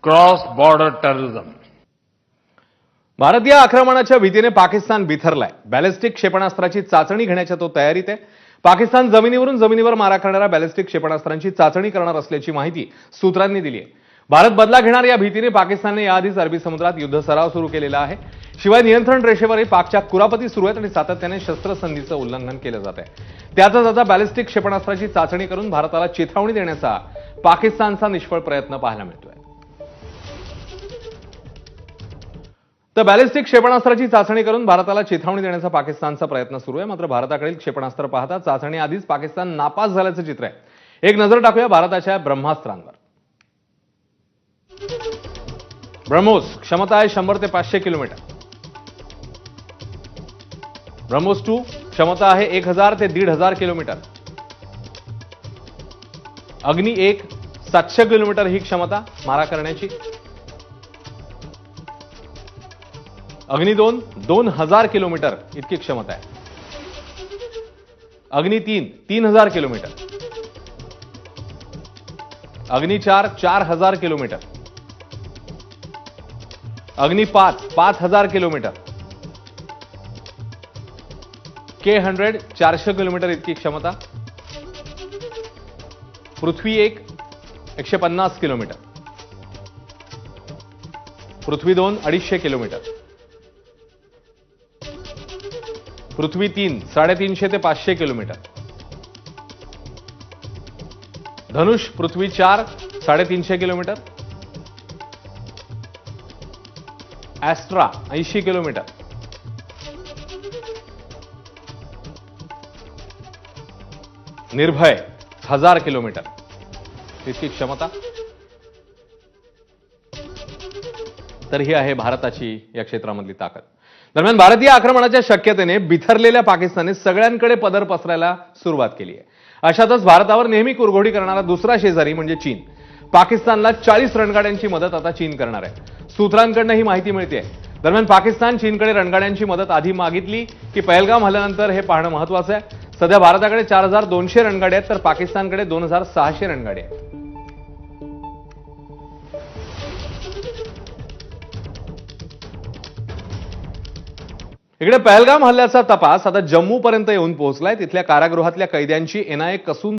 Cross border terrorism. भारतीय आक्रमणाच्या भीतीने Pakistan बिथरलाय. Ballistic क्षेपणास्त्राची चाचणी घेण्याच्या तो तयारीत आहे. पाकिस्तान जमिनीवर मारा करणाऱ्या बॅलिस्टिक क्षेपणास्त्रांची चाचणी करणार असल्याची माहिती सूत्रांनी दिली आहे. भारत बदला घेणार या भीतीने पाकिस्तानने याआधीच अरबी समुद्रात युद्ध सराव सुरू केलेला आहे. शिवाय नियंत्रण रेषेवरही पाकच्या कुरापती सुरू आहेत आणि सातत्याने शस्त्रसंधीचं उल्लंघन केलं जात आहे. त्यातच आता बॅलिस्टिक क्षेपणास्त्राची चाचणी करून भारताला चेतावणी देण्याचा पाकिस्तानचा निष्फळ प्रयत्न पाहायला मिळतोय. तर बॅलिस्टिक क्षेपणास्त्राची चाचणी करून भारताला चेतावणी देण्याचा पाकिस्तानचा प्रयत्न सुरू आहे. मात्र भारताकडील क्षेपणास्त्र पाहता चाचणी आधीच पाकिस्तान नापास झाल्याचं चित्र आहे. एक नजर टाकूया भारताच्या ब्रह्मास्त्रांवर. ब्रह्मोस क्षमता आहे 100 ते 500 किलोमीटर. ब्रह्मोस 2 क्षमता आहे 1000 ते 1500 किलोमीटर. अग्नि 1 700 किलोमीटर ही क्षमता मारा करण्याची. अग्नि 2 2000 किलोमीटर इतकी क्षमता आहे. अग्नि 3 3000 किलोमीटर. अग्नि 4 4000 किलोमीटर. अग्नि 5 5000 किलोमीटर. K100 400 किलोमीटर इतकी क्षमता. पृथ्वी 1 150 किलोमीटर. पृथ्वी 2 250 किलोमीटर. पृथ्वी 3 350 ते 500 किलोमीटर. धनुष पृथ्वी 4 350 किलोमीटर. ॲस्ट्रा 80 किलोमीटर. निर्भय 1000 किलोमीटर इतकी क्षमता. तर ही आहे भारताची या क्षेत्रामधली ताकद. दरम्यान भारतीय आक्रमणाच्या शक्यतेने बिथरलेल्या पाकिस्तानने सगळ्यांकडे पदर पसरायला सुरुवात केली आहे. अशातच भारतावर नेहमी कुरघोडी करणारा दुसरा शेजारी म्हणजे चीन. पाकिस्तानला 40 रणगाड्यांची मदत आता चीन करणार आहे. सूत्रांकडून ही माहिती मिळते. दरम्यान पाकिस्तान चीनकडे रणगाड्यांची मदत आधी मागितली की पहलगाम हल्ल्यानंतर हे पाहणं महत्वाचं आहे. सध्या भारताकडे 4200 रणगाड्या आहेत तर पाकिस्तानकडे 2600 रणगाड्या आहेत. इकडे पहलगाम हल्ल्याचा तपास आता जम्मूपर्यंत येऊन पोहोचलाय. तिथल्या कारागृहातल्या कैद्यांची NIA कसून